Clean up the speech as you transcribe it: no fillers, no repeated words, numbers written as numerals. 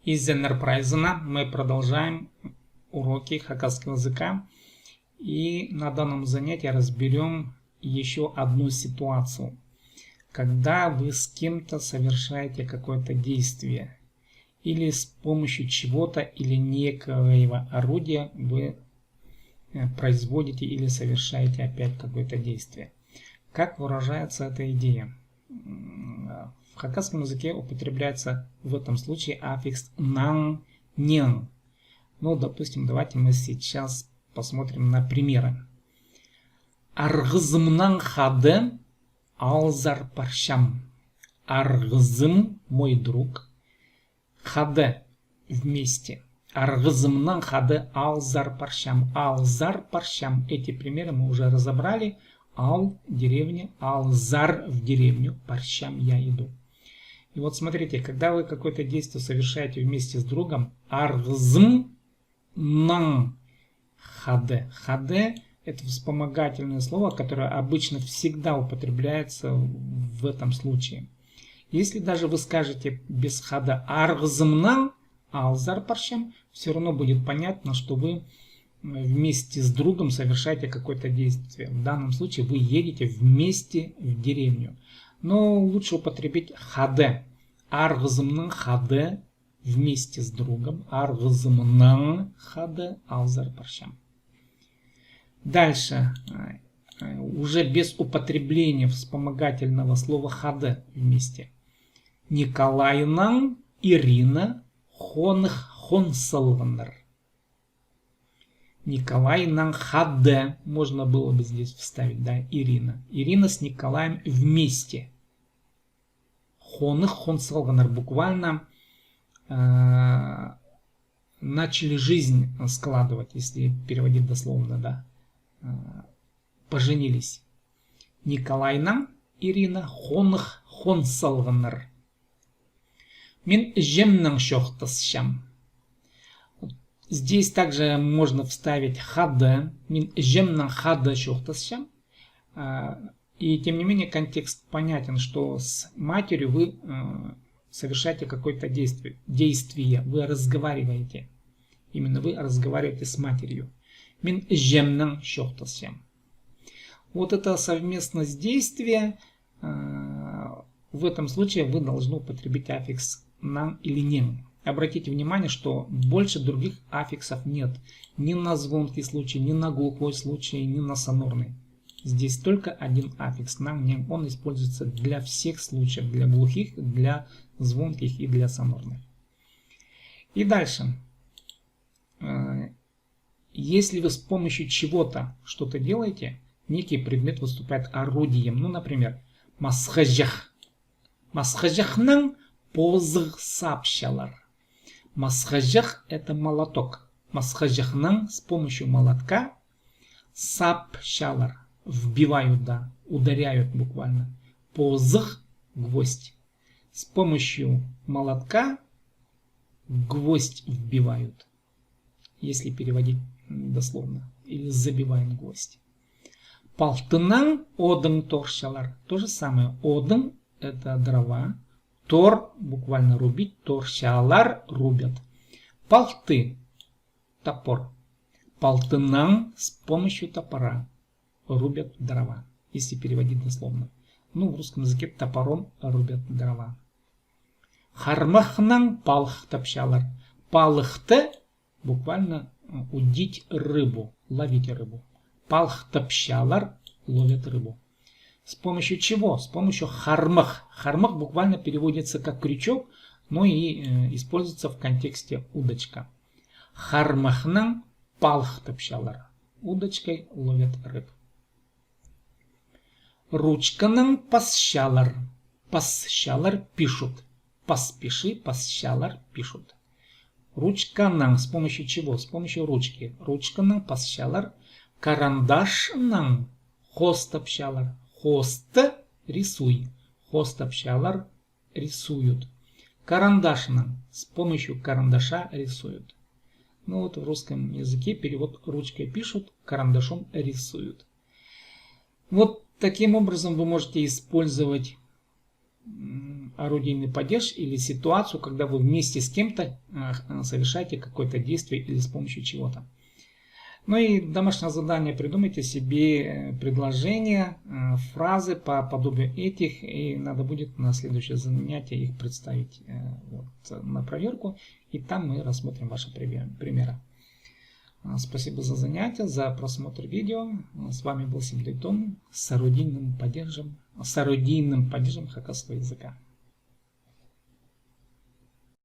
Из Enterprise мы продолжаем уроки хакасского языка. И на данном занятии разберем еще одну ситуацию. Когда вы с кем-то совершаете какое-то действие, или с помощью чего-то или некоего орудия вы производите или совершаете опять какое-то действие. Как выражается эта идея? В хакасском языке употребляется в этом случае аффикс нан, нен. Ну, допустим, давайте мы сейчас посмотрим на примеры. Аргызымнан хаде алзар паршам. Аргызым, мой друг. Хаде, вместе. Аргызымнан хаде алзар паршам. Алзар паршам. Эти примеры мы уже разобрали. Ал – деревня, алзар – в деревню, паршам – я иду. И вот смотрите, когда вы какое-то действие совершаете вместе с другом, аргзм нан хаде. Хаде – это вспомогательное слово, которое обычно всегда употребляется в этом случае. Если даже вы скажете без хада аргзм нан алзар паршам, все равно будет понятно, что вы вместе с другом совершаете какое-то действие. В данном случае вы едете вместе в деревню. Но лучше употребить хаде. Аргзымнан хаде вместе с другом. Аргзымнан хаде алзар паршам. Дальше. Уже без употребления вспомогательного слова хаде вместе. Николайнан Ирина хонх хонсалванер. Николай нан хаде. Можно было бы здесь вставить, да, Ирина. Ирина с Николаем вместе. Хонх хонсалганар. Буквально начали жизнь складывать, если переводить дословно, да. Поженились. Николай нан Ирина хонх хонсалганар. Мин жемнан шохтасшам. Здесь также можно вставить хаде, жемнан хаде шохтасшам. И тем не менее контекст понятен, что с матерью вы совершаете какое-то действие, вы разговариваете. Именно вы разговариваете с матерью. Мин жемнан шохтасшам. Вот это совместность действия, в этом случае вы должны употребить аффикс нан или нен. Обратите внимание, что больше других аффиксов нет. Ни на звонкий случай, ни на глухой случай, ни на сонорный. Здесь только один аффикс нан, нен. Он используется для всех случаев. Для глухих, для звонких и для сонорных. И дальше. Если вы с помощью чего-то что-то делаете, некий предмет выступает орудием. Ну, например, масхаджах. Масхаджахнан позг сапшалар. Масхаджах – это молоток. Масхаджахнан с помощью молотка сапшалар. Вбивают, да, ударяют буквально. Позг – гвоздь. С помощью молотка гвоздь вбивают. Если переводить дословно. Или забивают гвоздь. Палтынан одын торшалар. То же самое. Одын – это дрова. Тор буквально рубить, торшалар рубят. Палты топор. Палтынан с помощью топора рубят дрова. Если переводить дословно. Ну, в русском языке топором рубят дрова. Хармахнан палх топшалар. Палхте буквально удить рыбу, ловить рыбу. Палх топшалар ловят рыбу. С помощью чего? С помощью хармах. Хармах буквально переводится как крючок, но и используется в контексте удочка. Хармахнан палх топшалар. Удочкой ловят рыб. Ручканан пасшалар. Пасшалар пишут. Паспиши, пасшалар пишут. Ручканан. С помощью чего? С помощью ручки. Ручканан пасшалар. Карандашнан хостопшалар. Хост – рисуй. Хостопшалар – рисуют. Карандашнан – с помощью карандаша рисуют. Ну вот в русском языке перевод ручкой пишут, карандашом рисуют. Вот таким образом вы можете использовать орудийный падеж или ситуацию, когда вы вместе с кем-то совершаете какое-то действие или с помощью чего-то. Ну и домашнее задание: придумайте себе предложения, фразы по подобию этих, и надо будет на следующее занятие их представить вот, на проверку, и там мы рассмотрим ваши примеры. Спасибо за занятие, за просмотр видео. С вами был Симлейтон с орудийным падежем хакасского языка.